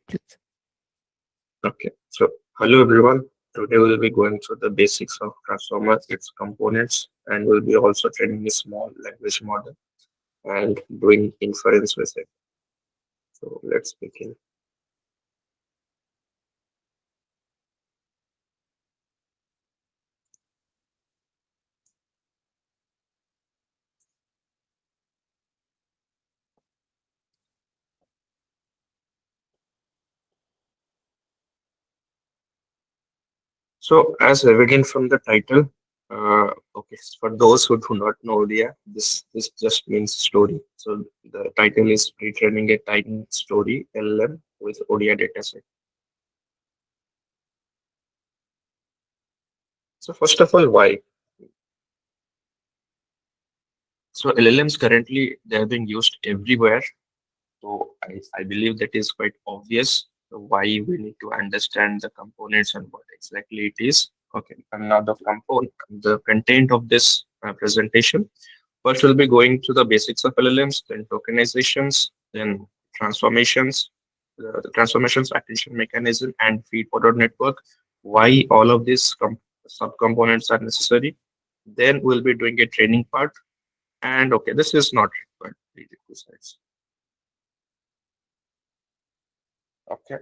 please. Okay, so hello everyone. Today we'll be going through the basics of transformer, its components, and we'll be also training a small language model and doing inference with it. So let's begin. So as evident from the title, okay, for those who do not know Odia, this just means story. So the title is pre-training a tiny story LLM with Odia dataset. So first of all, why? So LLMs currently they're being used everywhere. So I believe that is quite obvious why we need to understand the components and what exactly it is. Okay, and now the content of this presentation. First, we'll be going to the basics of LLMs, then tokenizations, then transformations, the transformations, attention mechanism, and feed forward network. Why all of these subcomponents are necessary. Then we'll be doing a training part. And okay, this is not required prerequisites. Okay.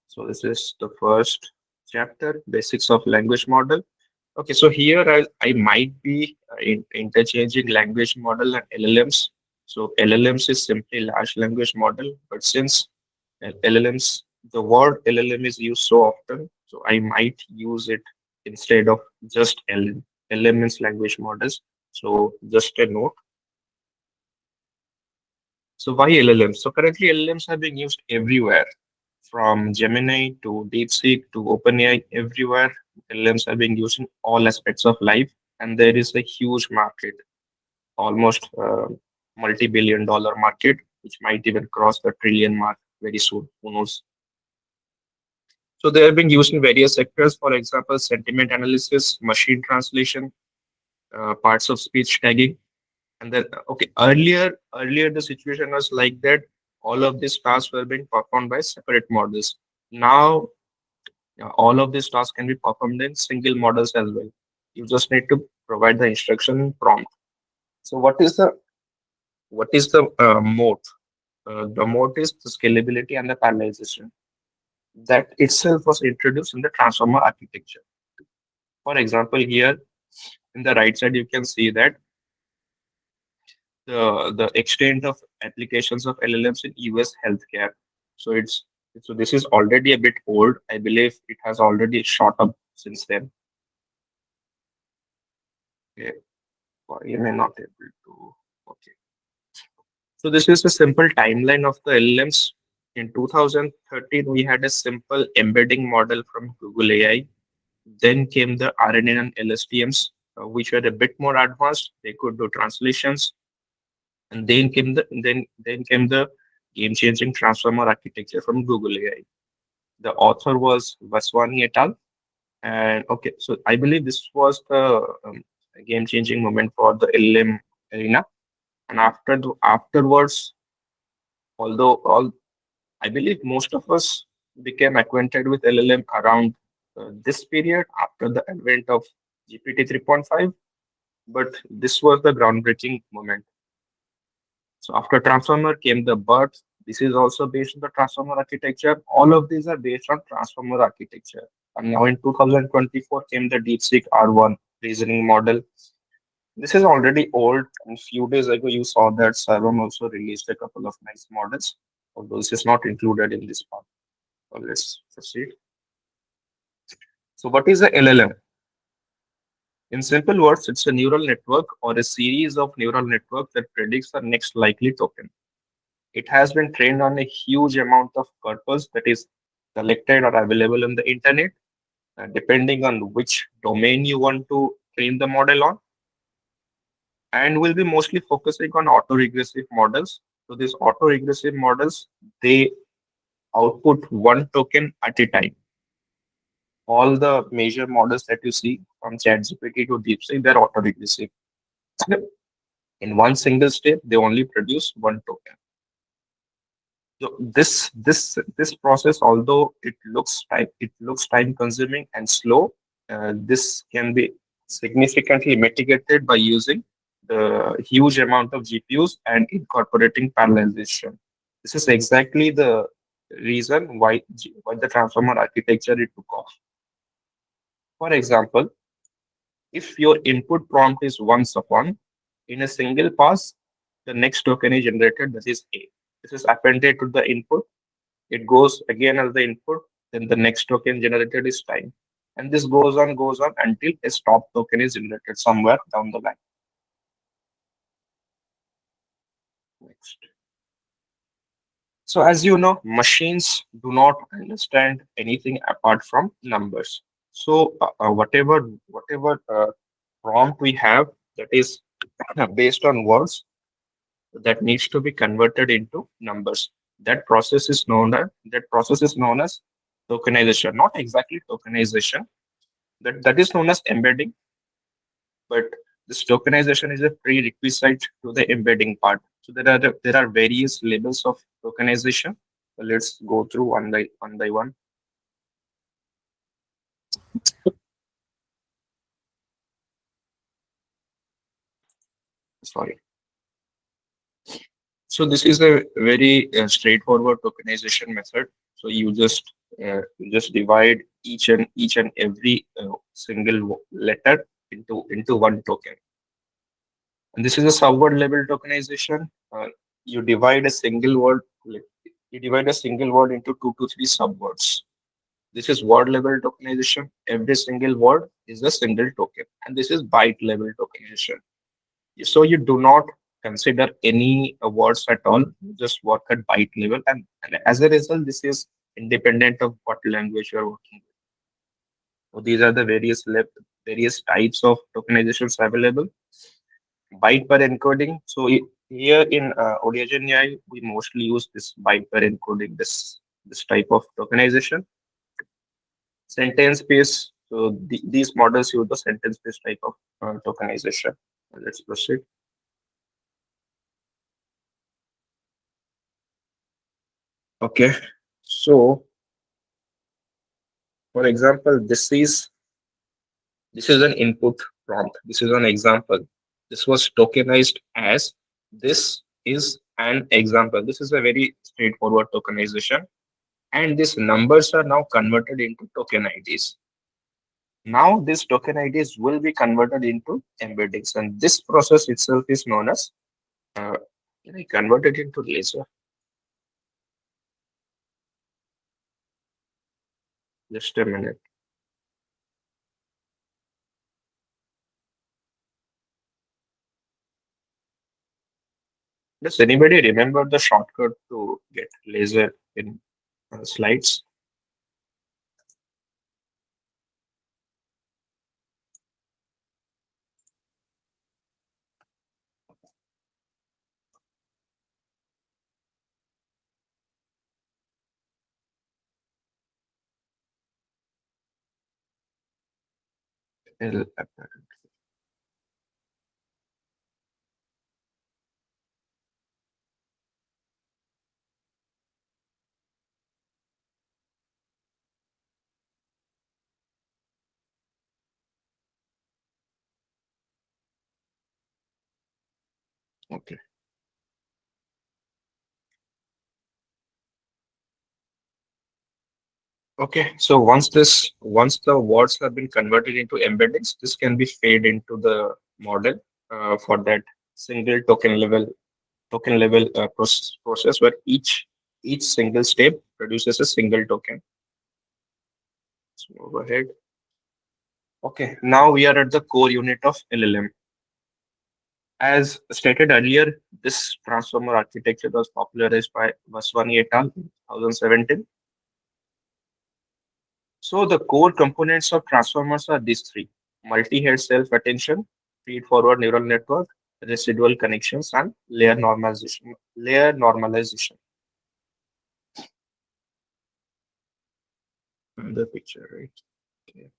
So this is the first chapter, basics of language model. Okay, so here I might be interchanging language model and LLMs. So LLMs is simply large language model, but since LLMs, the word LLM is used so often, so I might use it instead of just LLM. LLM means language models. So just a note. So why LLMs? So currently LLMs are being used everywhere, from Gemini to DeepSeek to OpenAI. Everywhere LLMs are being used in all aspects of life, and there is a huge market, almost multi-billion-dollar market, which might even cross the trillion mark very soon. Who knows? So they are being used in various sectors. For example, sentiment analysis, machine translation, parts of speech tagging. And then, okay, earlier the situation was like that. All of these tasks were being performed by separate models. Now, all of these tasks can be performed in single models as well. You just need to provide the instruction prompt. So, what is the mode? The mode is the scalability and the parallelization. That itself was introduced in the transformer architecture. For example, here in the right side, you can see that the extent of applications of LLMs in US healthcare. So this is already a bit old. I believe it has already shot up since then. Okay, why am I not able to? Okay, so this is a simple timeline of the LLMs. In 2013, we had a simple embedding model from Google AI. Then came the RNN and LSTMs, which were a bit more advanced. They could do translations, and then came the game-changing transformer architecture from Google AI. The author was Vaswani et al. And okay, so I believe this was the game-changing moment for the LLM arena. And afterwards, although all I believe most of us became acquainted with LLM around this period after the advent of GPT 3.5, but this was the groundbreaking moment. So after Transformer came the birth. This is also based on the Transformer architecture. All of these are based on Transformer architecture. And now in 2024 came the DeepSeek R1 reasoning model. This is already old. And few days ago, you saw that Sarvan also released a couple of nice models. Although this is not included in this part. So let's proceed. So what is a LLM? In simple words, it's a neural network or a series of neural network that predicts the next likely token. It has been trained on a huge amount of corpus that is collected or available on the internet, depending on which domain you want to train the model on, and will be mostly focusing on autoregressive models. So these autoregressive models, they output one token at a time. All the major models that you see from ChatGPT to DeepSeek, they're autoregressive. In one single step, they only produce one token. So this process, although it looks time consuming and slow, this can be significantly mitigated by using the huge amount of GPUs and incorporating parallelization. This is exactly the reason why the transformer architecture it took off. For example, if your input prompt is once upon, in a single pass, the next token is generated, that is A. This is appended to the input. It goes again as the input, then the next token generated is time. And this goes on until a stop token is generated somewhere down the line. Next. So as you know, machines do not understand anything apart from numbers. So whatever prompt we have that is based on words that needs to be converted into numbers. That process is known as tokenization. Not exactly tokenization. That is known as embedding, but this tokenization is a prerequisite to the embedding part. So there are various levels of tokenization. So let's go through one by one. Sorry. So this is a very straightforward tokenization method. So you just divide each and every single letter into one token. And this is a subword level tokenization. You divide a single word like, you divide a single word into two to three subwords. This is word level tokenization. Every single word is a single token, and this is byte level tokenization. So you do not consider any words at all. You just work at byte level, and as a result, this is independent of what language you are working with. So these are the various types of tokenizations available. Byte per encoding. So here in Odia Gen AI, we mostly use this byte per encoding, this type of tokenization. Sentence based. So these models use the sentence based type of tokenization. Let's proceed. Okay. So for example, this is an input prompt. This is an example. This was tokenized as this is an example. This is a very straightforward tokenization. And these numbers are now converted into token IDs. Now these token IDs will be converted into embeddings. And this process itself is known as can I convert it into laser? Just a minute. Does anybody remember the shortcut to get laser in slides? L- Okay. Okay. So once the words have been converted into embeddings, this can be fed into the model for that single token level process where each single step produces a single token. Let's move ahead. Okay, now we are at the core unit of LLM. As stated earlier, this transformer architecture was popularized by Vaswani et al. In 2017. So the core components of transformers are these three: multi-head self-attention, feed-forward neural network, residual connections, and layer normalization. Layer normalization. The picture, right? Okay.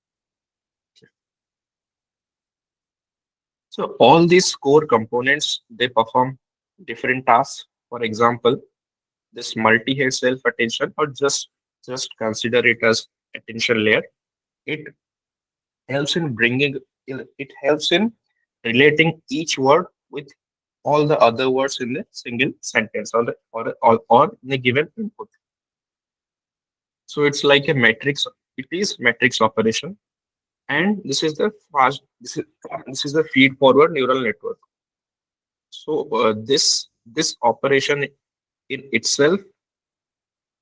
So all these core components, they perform different tasks. For example, this multi-head self-attention, or just consider it as attention layer. It helps in bringing it helps in relating each word with all the other words in a single sentence or in a given input. So it's like a matrix. It is matrix operation, and this is the feed forward neural network. So this operation in itself,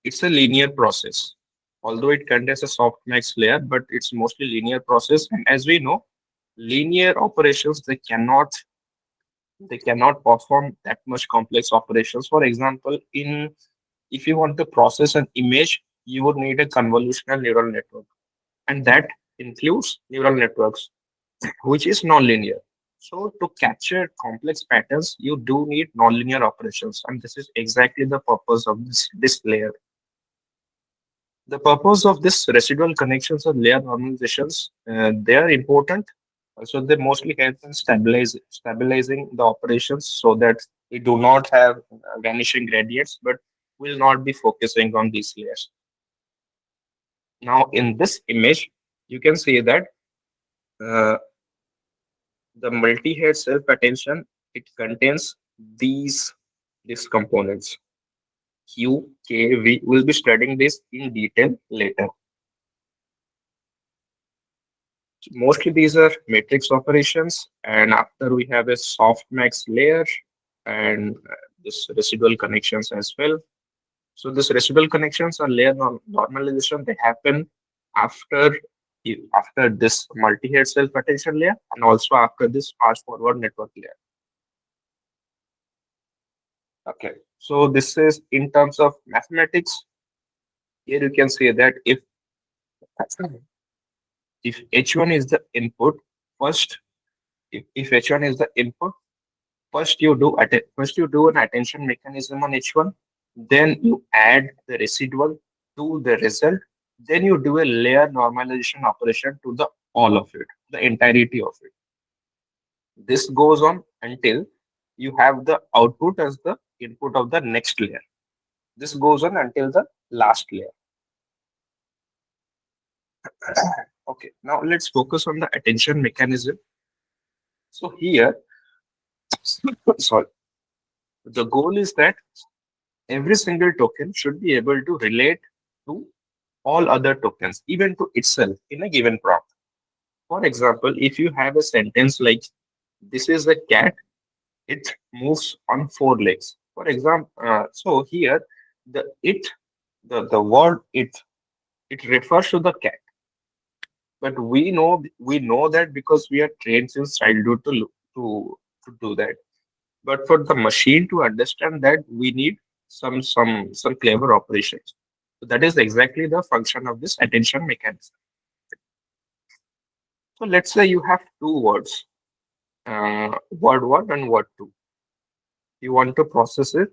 it's a linear process. Although it contains a softmax layer, but it's mostly linear process. And as we know, linear operations they cannot perform that much complex operations. For example, in if you want to process an image, you would need a convolutional neural network, and that includes neural networks, which is nonlinear. So to capture complex patterns, you do need nonlinear operations, and this is exactly the purpose of this layer. The purpose of this residual connections or layer normalizations, they are important. So they mostly help in stabilizing the operations so that we do not have vanishing gradients, but will not be focusing on these layers. Now, in this image, you can see that uh, the multi-head self-attention, it contains these components. Q, K, V. We'll be studying this in detail later. Mostly these are matrix operations, and after we have a softmax layer and this residual connections as well. So this residual connections or layer normalization, they happen after after this multi-head self-attention layer and also after this fast-forward network layer. Okay, so this is in terms of mathematics. Here you can see that if H1 is the input, first if H1 is the input, first you do an attention mechanism on H1, then you add the residual to the result, then you do a layer normalization operation to the all of it, the entirety of it. This goes on until you have the output as the input of the next layer. This goes on until the last layer. Okay, now let's focus on the attention mechanism. So here, sorry, the goal is that every single token should be able to relate to all other tokens, even to itself in a given prompt. For example, if you have a sentence like, this is a cat, it moves on four legs. For example, so here, the word it refers to the cat. But we know that because we are trained since childhood to do that. But for the machine to understand that, we need some clever operations. So that is exactly the function of this attention mechanism. So let's say you have two words, word one and word two. You want to process it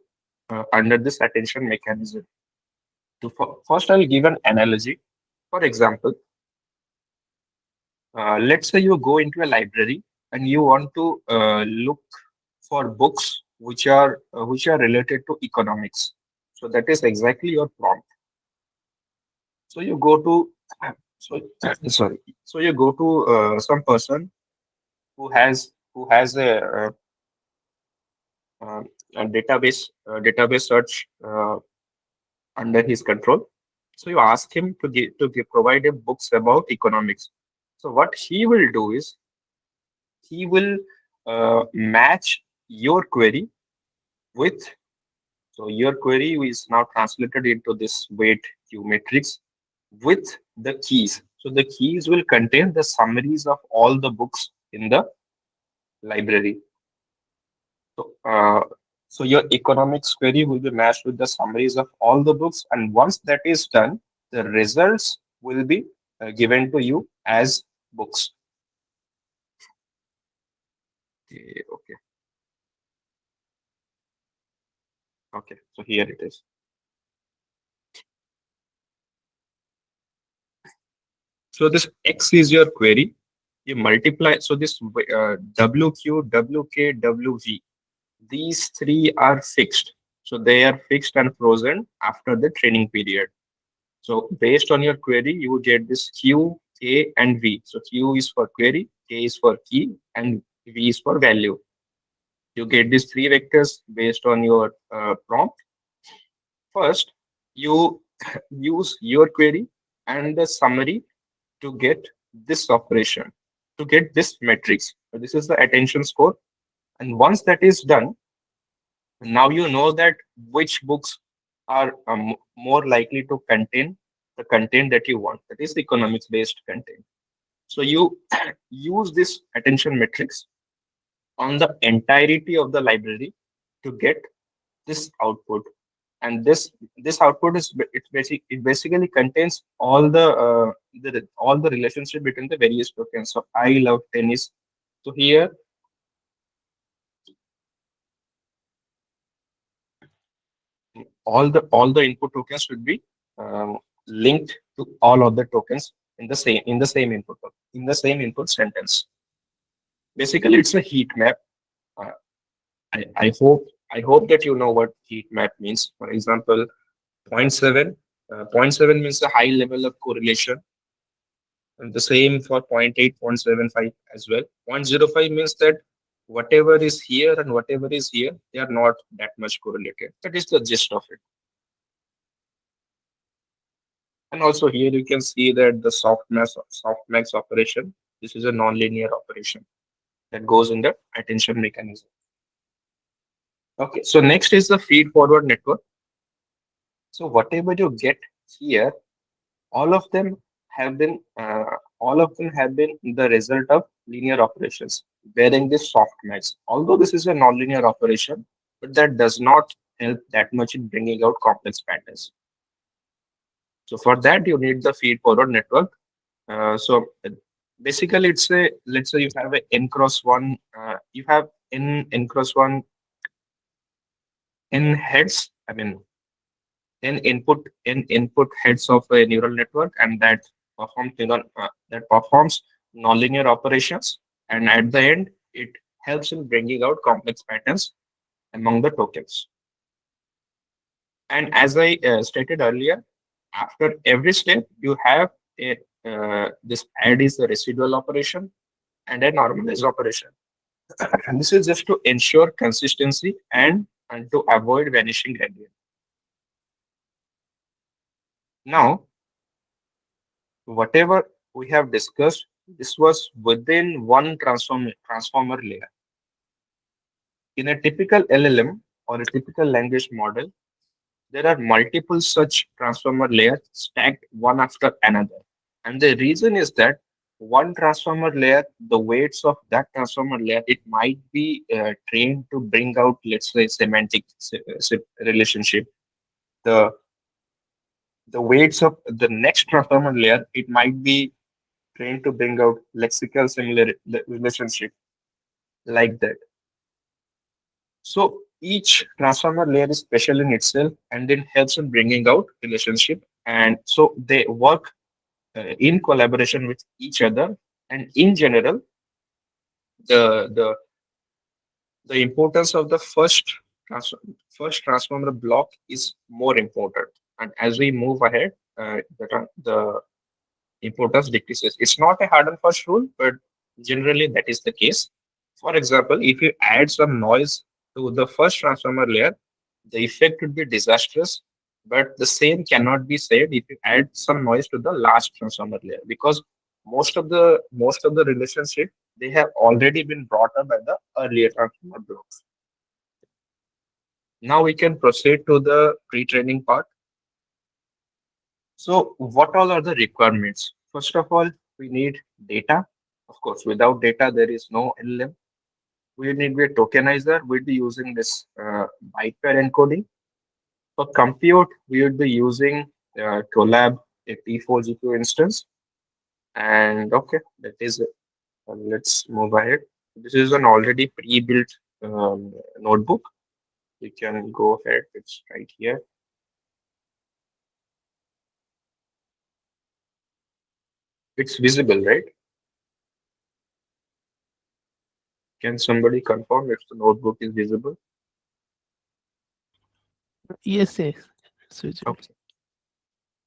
under this attention mechanism. First, I'll give an analogy. For example, let's say you go into a library and you want to look for books which are related to economics. So that is exactly your prompt. So you go to so sorry. So you go to some person who has uh, a database search under his control. So you ask him provide him books about economics. So what he will do is he will match your query with so your query is now translated into this weight Q matrix with the keys. So the keys will contain the summaries of all the books in the library. So, so your economics query will be matched with the summaries of all the books, and once that is done, the results will be given to you as books. Okay, okay. So here it is. So this X is your query. You multiply. So this WQ, WK, WV. These three are fixed. So they are fixed and frozen after the training period. So based on your query, you will get this Q, K, and V. So Q is for query, K is for key, and V is for value. You get these three vectors based on your prompt. First, you use your query and the summary to get this operation, to get this matrix. So this is the attention score. And once that is done, now you know that which books are more likely to contain the content that you want. That is economics based content. So you use this attention matrix on the entirety of the library to get this output. And this output is it basically contains all the relationship between the various tokens. So I love tennis. So here all the input tokens should be linked to all other tokens in the same input sentence. Basically, it's a heat map. Uh, I hope that you know what heat map means. For example, point 0.7 point 0.7 means a high level of correlation, and the same for point 0.8, 0.75 as well. 0.05 means that whatever is here and whatever is here, they are not that much correlated. That is the gist of it. And also here you can see that the softmax operation, this is a nonlinear operation that goes in the attention mechanism. Okay, so next is the feed forward network. So whatever you get here, all of them all of them have been the result of linear operations bearing this softmax. Although this is a nonlinear operation, but that does not help that much in bringing out complex patterns. So for that, you need the feed forward network. So basically, let's say you have a n cross one. You have n cross one n heads. I mean n input heads of a neural network, and that performs nonlinear operations. And at the end, it helps in bringing out complex patterns among the tokens. And as I stated earlier, after every step, you have a this add is the residual operation and a normalized operation. And this is just to ensure consistency and to avoid vanishing gradient. Now, whatever we have discussed, this was within one transformer layer. In a typical LLM or a typical language model, there are multiple such transformer layers stacked one after another. And the reason is that one transformer layer, the weights of that transformer layer, it might be trained to bring out, let's say, semantic relationship. The the weights of the next transformer layer, it might be trained to bring out lexical similar relationship like that. So each transformer layer is special in itself and then helps in bringing out relationship. And so they work in collaboration with each other. And in general, the the the importance of the first transformer block is more important. And as we move ahead, the importance decreases. It's not a hard and fast rule, but generally that is the case. For example, if you add some noise to the first transformer layer, the effect would be disastrous. But the same cannot be said if you add some noise to the last transformer layer, because most of the relationship, they have already been brought up by the earlier transformer blocks. Now we can proceed to the pre-training part. So what all are the requirements? First of all, we need data. Of course, without data, there is no LLM. We need a tokenizer. We'll be using this byte pair encoding. For compute, we would be using Colab, a T4 GPU instance. And okay, that is it. Let's move ahead. This is an already pre-built notebook. You can go ahead. It's right here. It's visible, right? Can somebody confirm if the notebook is visible? Yes, yes. It's visible. Okay.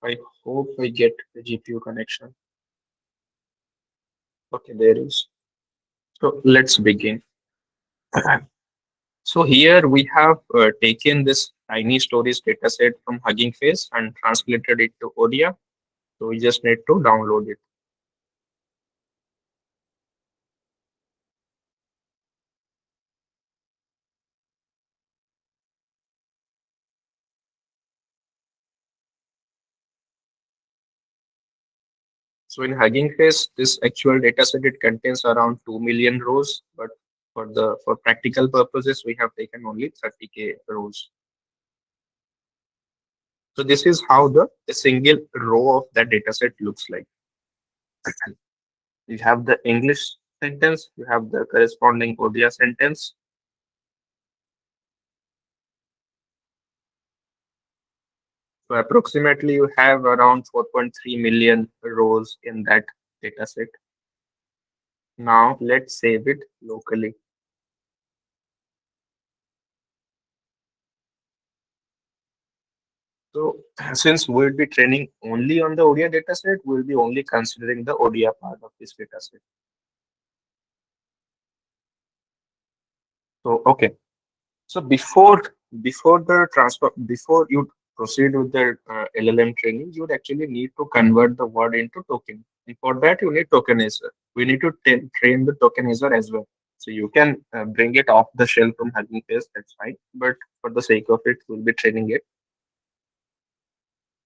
I hope I get the GPU connection. Okay, there is. So let's begin. So here we have taken this tiny stories dataset from Hugging Face and translated it to Odia. So we just need to download it. So in Hugging Face, this actual dataset it contains around 2 million rows, but for practical purposes, we have taken only 30K rows. So this is how the single row of that dataset looks like. You have the English sentence, you have the corresponding Odia sentence. So approximately you have around 4.3 million rows in that dataset. Now let's save it locally. So since we'll be training only on the Odia dataset, we'll be only considering the Odia part of this dataset. So okay. So before the transfer, before you proceed with the LLM training, you would actually need to convert the word into token. And for that, you need tokenizer. We need to train the tokenizer as well. So you can bring it off the shelf from Hugging Face, that's fine. But for the sake of it, we'll be training it.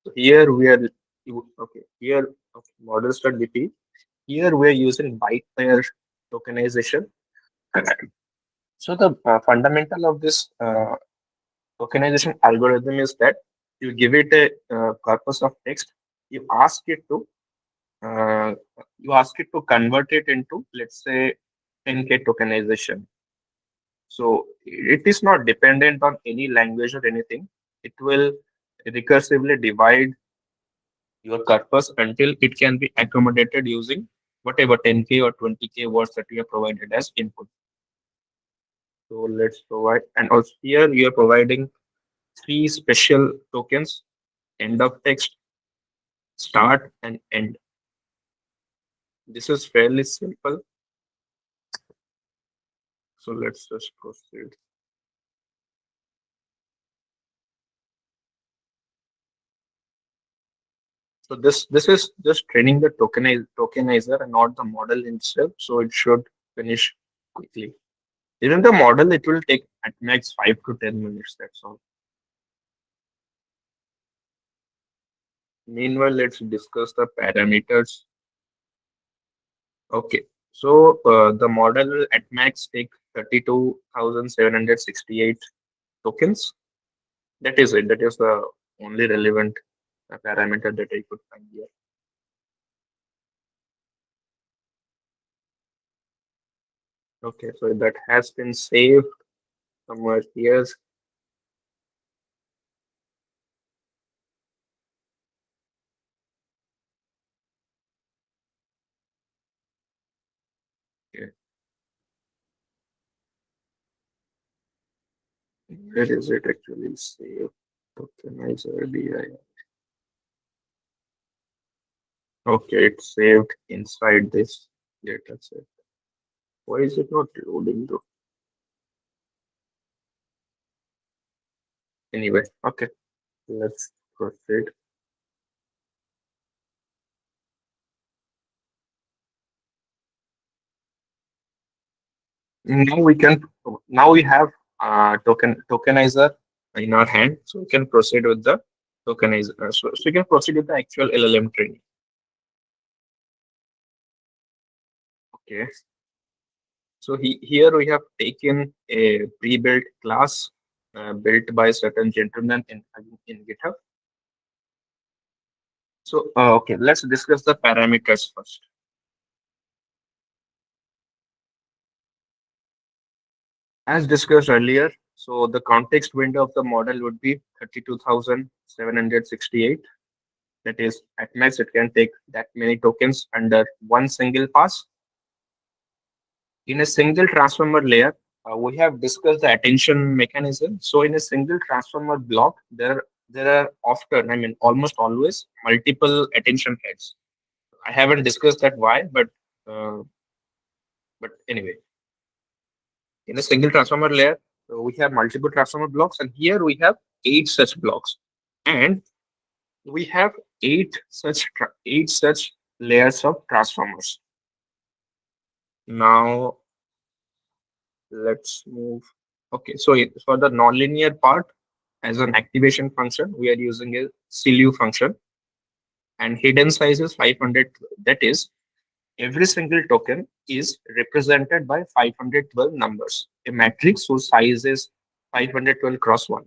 So here we are, okay, here, okay, model start DP. Here we are using byte pair tokenization. So the fundamental of this tokenization algorithm is that you give it a corpus of text, you ask it to uh, convert it into, let's say, 10K tokenization. So it is not dependent on any language or anything. It will recursively divide your corpus until it can be accommodated using whatever 10K or 20K words that you have provided as input. So let's provide, and also here you are providing three special tokens: end of text, start, and end. This is fairly simple. So let's just proceed. So this is just training the tokenizer and not the model itself. So it should finish quickly. Even the model, it will take at max 5 to 10 minutes. That's all. Meanwhile, let's discuss the parameters. Okay. So the model will at max take 32,768 tokens. That is it. That is the only relevant parameter that I could find here. Okay, so that has been saved somewhere here. Okay, where is it actually saved? Tokenizer DI. Okay, it's saved inside this data set. Why is it not loading though? Anyway, okay, let's proceed. Now we can now we have tokenizer in our hand, so we can proceed with the tokenizer. So we can proceed with the actual LLM training. Okay. So here we have taken a pre-built class built by certain gentlemen in GitHub. So okay, let's discuss the parameters first. As discussed earlier, so the context window of the model would be 32,768. That is, at max, it can take that many tokens under one single pass. In a single transformer layer, we have discussed the attention mechanism. So in a single transformer block, there are often, I mean, almost always multiple attention heads. I haven't discussed that why, uh, but anyway, in a single transformer layer, we have multiple transformer blocks, and here we have eight such blocks, and we have eight such layers of transformers. Now let's move. Okay, so for the nonlinear part, as an activation function, we are using a CLU function, and hidden size is 500. That is, every single token is represented by 512 numbers, a matrix whose size is 512 cross 1.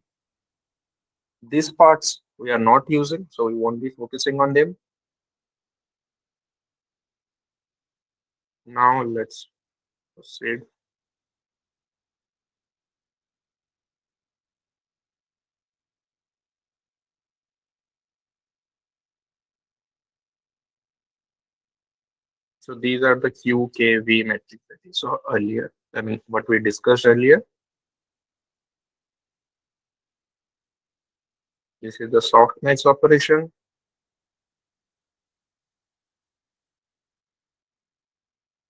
These parts we are not using, so we won't be focusing on them. Now let's proceed. So these are the QKV metrics that you saw earlier. I mean, what we discussed earlier. This is the softmax operation.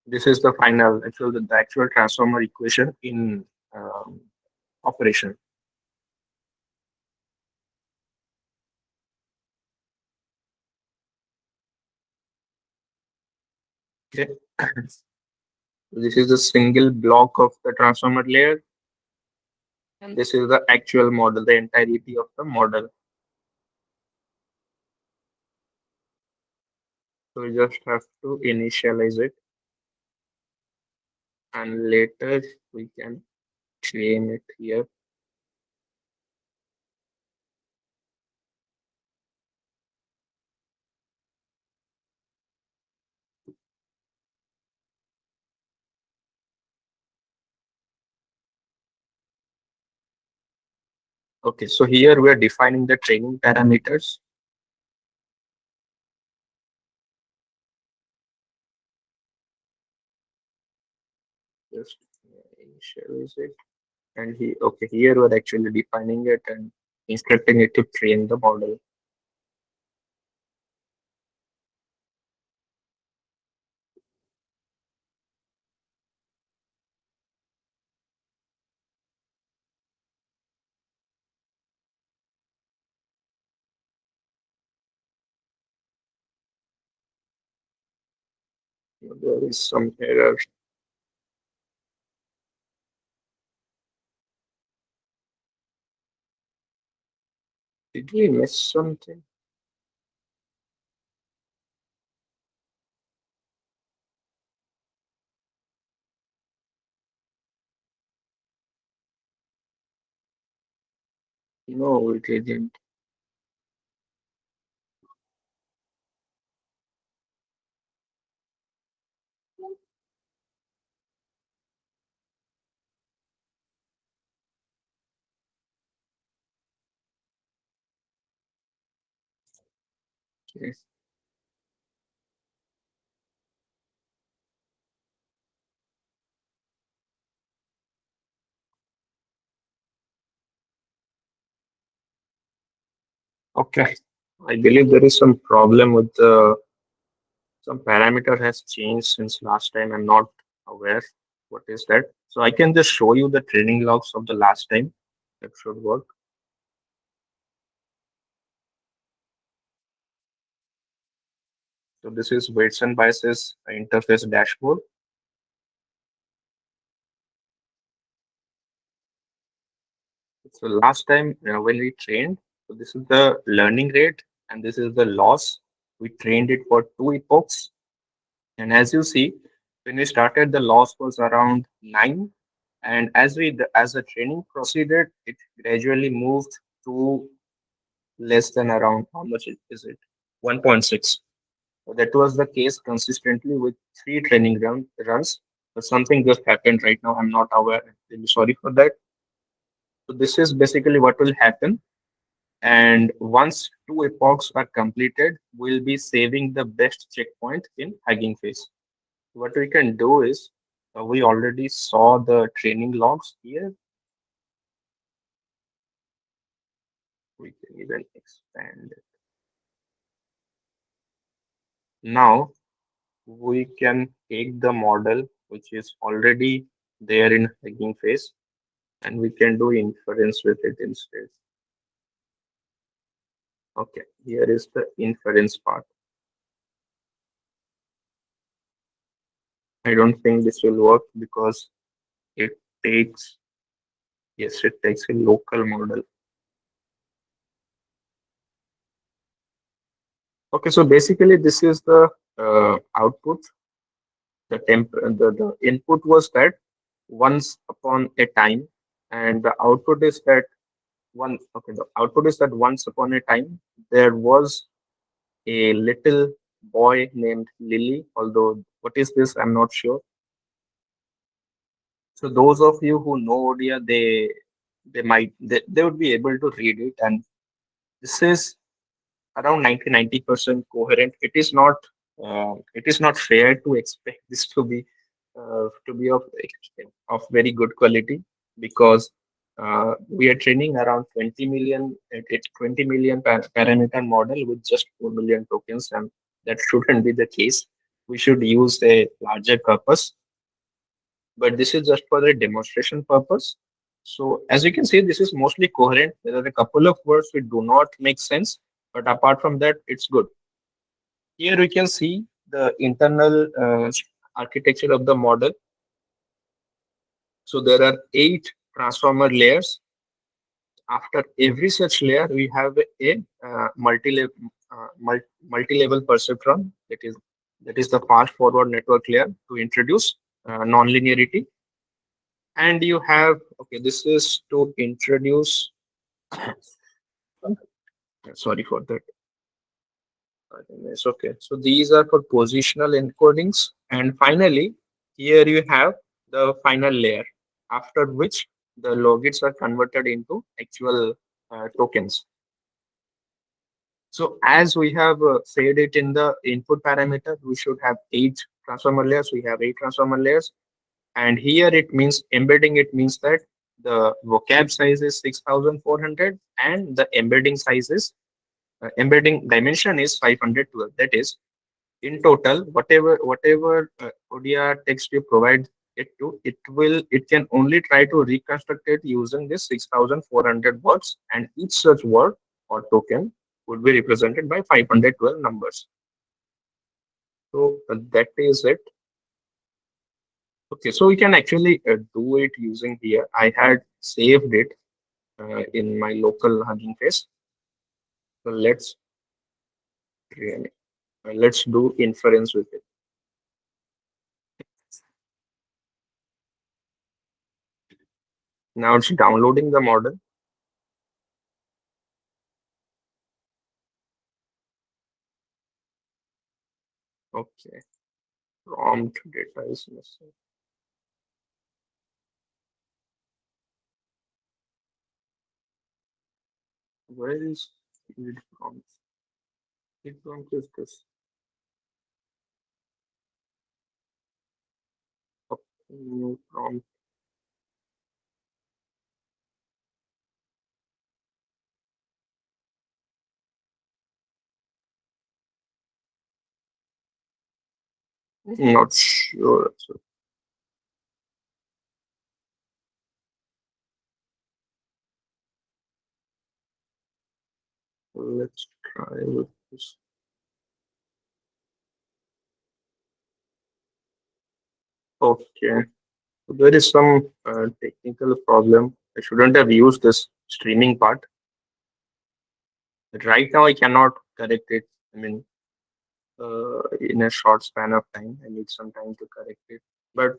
This is the actual transformer equation in operation. Okay. This is the single block of the transformer layer, and this is the actual model, the entirety of the model. So we just have to initialize it, and later we can train it here. Okay, so here we are defining the training parameters. Just initialize it. And here we're actually defining it and instructing it to train the model. There is some error. Did we miss something? No, we didn't. Okay. Okay. I believe there is some problem with the some parameter has changed since last time. I'm not aware what is that. So I can just show you the training logs of the last time. That should work. So this is weights and biases interface dashboard. So last time when we trained, so this is the learning rate and this is the loss. We trained it for 2 epochs. And as you see, when we started, the loss was around 9. And as the training proceeded, it gradually moved to less than around how much is it? 1.6. So that was the case consistently with 3 training runs. But something just happened right now. I'm not aware. I'm really sorry for that. So this is basically what will happen. And once 2 epochs are completed, we'll be saving the best checkpoint in Hugging Face. What we can do is We already saw the training logs here. We can even expand it. Now we can take the model which is already there in Hugging Face and we can do inference with it instead. Okay, here is the inference part. I don't think this will work because it takes, yes, it takes a local model. Okay, so basically this is the output. The input was that once upon a time, and the output is that the output is that once upon a time there was a little boy named Lily, although what is this, I'm not sure. So those of you who know Odia, they would be able to read it, and this is around 90% coherent. It is not fair to expect this to be of very good quality because we are training around 20 million 20 million parameter model with just 4 million tokens, and that shouldn't be the case. We should use a larger corpus, but this is just for the demonstration purpose. So as you can see, this is mostly coherent. There are a couple of words which do not make sense, but apart from that, it's good. Here we can see the internal architecture of the model. So there are 8 transformer layers. After every such layer, we have a multi-level perceptron. That is the fast forward network layer to introduce non-linearity. And you have, okay, this is to introduce, sorry for that. I think it's okay. So these are for positional encodings. And finally, here you have the final layer, after which the logits are converted into actual tokens. So as we have said it in the input parameter, we should have 8 transformer layers. We have 8 transformer layers. And here it means embedding, it means that the vocab size is 6400 and the embedding size is embedding dimension is 512. That is, in total, whatever Odia text you provide it to, it can only try to reconstruct it using this 6400 words, and each such word or token would be represented by 512 numbers. So that is it. Okay, so we can actually do it using here. I had saved it in my local Hugging Face. So let's do inference with it. Now it's downloading the model. Okay, prompt data is missing. Where is feed prompt? Feed prompt is this. Okay, new prompt. Not sure. So let's try with this. Okay, so there is some technical problem. I shouldn't have used this streaming part. But right now, I cannot correct it. I mean, in a short span of time, I need some time to correct it. But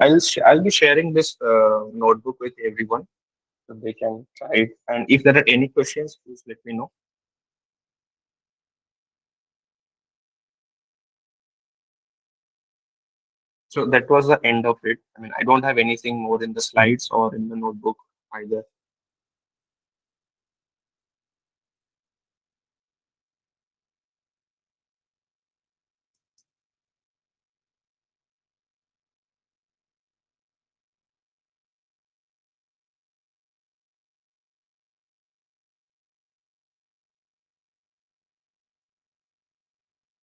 I'll be sharing this notebook with everyone so they can try it. And if there are any questions, please let me know. So that was the end of it. I mean, I don't have anything more in the slides or in the notebook either.